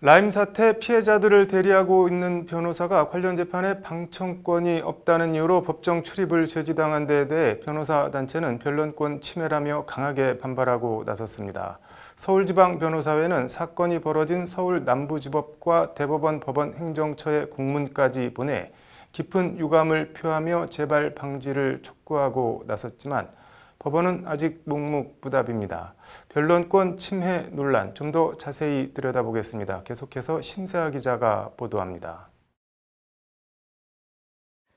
라임 사태 피해자들을 대리하고 있는 변호사가 관련 재판에 방청권이 없다는 이유로 법정 출입을 제지당한 데에 대해 변호사 단체는 변론권 침해라며 강하게 반발하고 나섰습니다. 서울지방변호사회는 사건이 벌어진 서울 남부지법과 대법원 법원행정처에 공문까지 보내 깊은 유감을 표하며 재발 방지를 촉구하고 나섰지만 법원은 아직 묵묵부답입니다. 변론권 침해 논란 좀 더 자세히 들여다보겠습니다. 계속해서 신세아 기자가 보도합니다.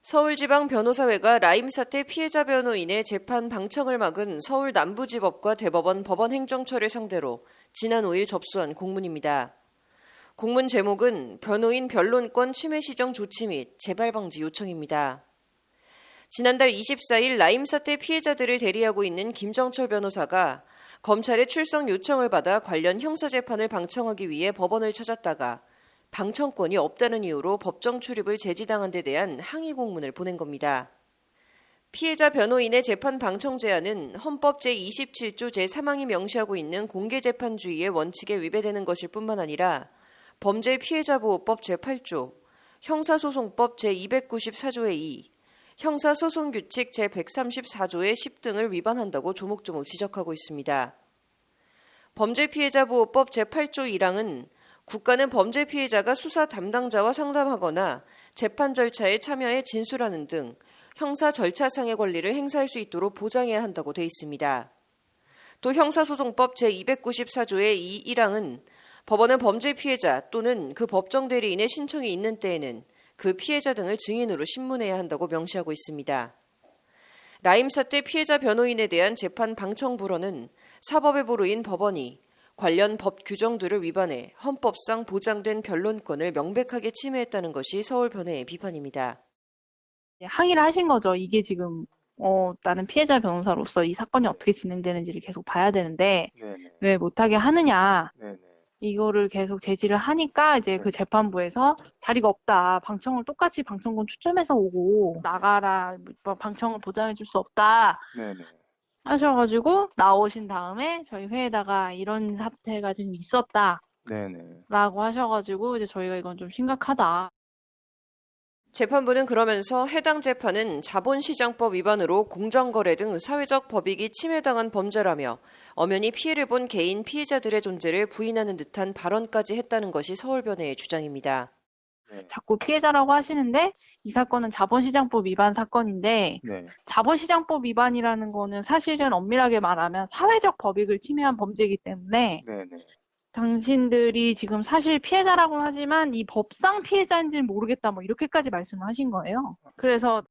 서울지방변호사회가 라임 사태 피해자 변호인의 재판 방청을 막은 서울 남부지법과 대법원 법원행정처를 상대로 지난 5일 접수한 공문입니다. 공문 제목은 변호인 변론권 침해 시정 조치 및 재발 방지 요청입니다. 지난달 24일 라임 사태 피해자들을 대리하고 있는 김정철 변호사가 검찰의 출석 요청을 받아 관련 형사재판을 방청하기 위해 법원을 찾았다가 방청권이 없다는 이유로 법정 출입을 제지당한 데 대한 항의 공문을 보낸 겁니다. 피해자 변호인의 재판 방청 제한은 헌법 제27조 제3항이 명시하고 있는 공개재판주의의 원칙에 위배되는 것일 뿐만 아니라 범죄피해자보호법 제8조, 형사소송법 제294조의 2, 형사소송규칙 제134조의 10 등을 위반한다고 조목조목 지적하고 있습니다. 범죄피해자보호법 제8조 1항은 국가는 범죄피해자가 수사 담당자와 상담하거나 재판 절차에 참여해 진술하는 등 형사 절차상의 권리를 행사할 수 있도록 보장해야 한다고 돼 있습니다. 또 형사소송법 제294조의 1항은 법원은 범죄피해자 또는 그 법정 대리인의 신청이 있는 때에는 그 피해자 등을 증인으로 신문해야 한다고 명시하고 있습니다. 라임 사태 피해자 변호인에 대한 재판 방청 불허는 사법의 보루인 법원이 관련 법 규정들을 위반해 헌법상 보장된 변론권을 명백하게 침해했다는 것이 서울변회의 비판입니다. 항의를 하신 거죠. 이게 지금 나는 피해자 변호사로서 이 사건이 어떻게 진행되는지를 계속 봐야 되는데 네네. 왜 못하게 하느냐. 네네. 이거를 계속 제지를 하니까 이제 그 재판부에서 자리가 없다. 방청을 똑같이 방청권 추첨해서 오고 나가라. 방청을 보장해 줄 수 없다. 네네. 하셔가지고 나오신 다음에 저희 회에다가 이런 사태가 지금 있었다라고 네네. 하셔가지고 이제 저희가 이건 좀 심각하다. 재판부는 그러면서 해당 재판은 자본시장법 위반으로 공정거래 등 사회적 법익이 침해당한 범죄라며 엄연히 피해를 본 개인 피해자들의 존재를 부인하는 듯한 발언까지 했다는 것이 서울변회의 주장입니다. 자꾸 피해자라고 하시는데 이 사건은 자본시장법 위반 사건인데 네. 자본시장법 위반이라는 거는 사실은 엄밀하게 말하면 사회적 법익을 침해한 범죄이기 때문에 네네. 당신들이 지금 사실 피해자라고 하지만 이 법상 피해자인지는 모르겠다 뭐 이렇게까지 말씀을 하신 거예요. 그래서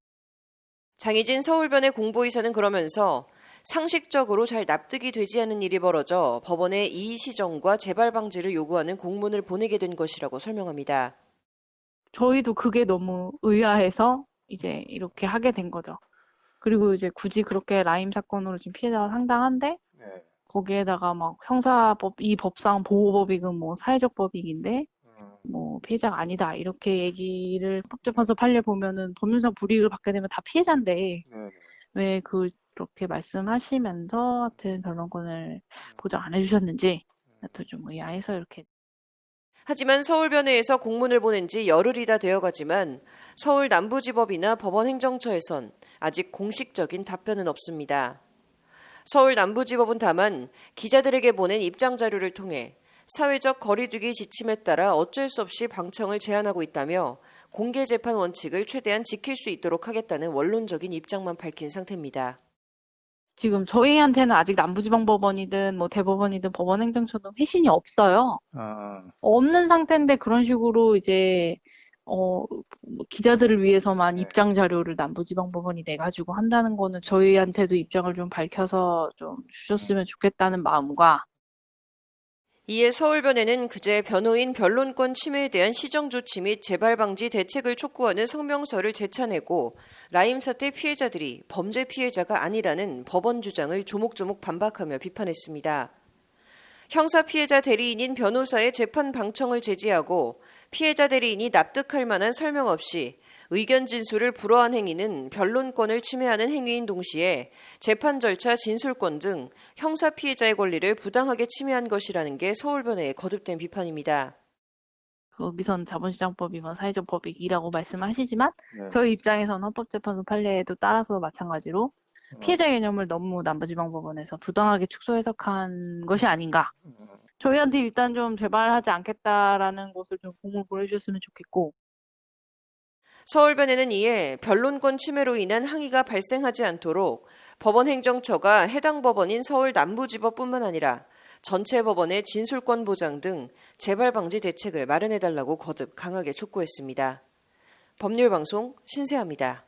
장희진 서울변의 공보이사는 그러면서 상식적으로 잘 납득이 되지 않는 일이 벌어져 법원에 이의 시정과 재발 방지를 요구하는 공문을 보내게 된 것이라고 설명합니다. 저희도 그게 너무 의아해서 이제 이렇게 하게 된 거죠. 그리고 이제 굳이 그렇게 라임 사건으로 지금 피해자가 상당한데 네. 거기에다가 막 형사법, 이 법상 보호법익은 뭐 사회적 법익인데 뭐 피해자가 아니다 이렇게 얘기를 법재판소 판례 보면은 법률상 불이익을 받게 되면 다 피해자인데 네네. 왜 그렇게 말씀하시면서 하여튼 변론권을 보장 안 해주셨는지 하여튼 좀 의아해서 이렇게. 하지만 서울변회에서 공문을 보낸 지 열흘이다 되어가지만 서울 남부지법이나 법원행정처에선 아직 공식적인 답변은 없습니다. 서울 남부지법은 다만 기자들에게 보낸 입장 자료를 통해 사회적 거리두기 지침에 따라 어쩔 수 없이 방청을 제한하고 있다며 공개 재판 원칙을 최대한 지킬 수 있도록 하겠다는 원론적인 입장만 밝힌 상태입니다. 지금 저희한테는 아직 남부지방법원이든 뭐 대법원이든 법원행정처든 회신이 없어요. 없는 상태인데 그런 식으로 이제 뭐 기자들을 위해서만 네. 입장 자료를 남부지방법원이 내가지고 한다는 거는 저희한테도 입장을 좀 밝혀서 좀 주셨으면 좋겠다는 마음과 이에 서울변회는 그제 변호인 변론권 침해에 대한 시정조치 및 재발 방지 대책을 촉구하는 성명서를 제차내고 라임 사태 피해자들이 범죄 피해자가 아니라는 법원 주장을 조목조목 반박하며 비판했습니다. 형사 피해자 대리인인 변호사의 재판 방청을 제지하고 피해자 대리인이 납득할 만한 설명 없이 의견 진술을 불허한 행위는 변론권을 침해하는 행위인 동시에 재판 절차 진술권 등 형사 피해자의 권리를 부당하게 침해한 것이라는 게 서울변회의 거듭된 비판입니다. 거기선 자본시장법이 뭐 사회적 법익이라고 말씀하시지만 네. 저희 입장에서는 헌법재판소 판례에도 따라서 마찬가지로 피해자 개념을 너무 남부지방법원에서 부당하게 축소 해석한 것이 아닌가. 저희한테 일단 좀 재발하지 않겠다라는 것을 좀 공을 보내주셨으면 좋겠고. 서울변회는 이에 변론권 침해로 인한 항의가 발생하지 않도록 법원 행정처가 해당 법원인 서울 남부지법뿐만 아니라 전체 법원의 진술권 보장 등 재발 방지 대책을 마련해달라고 거듭 강하게 촉구했습니다. 법률방송 신세아입니다.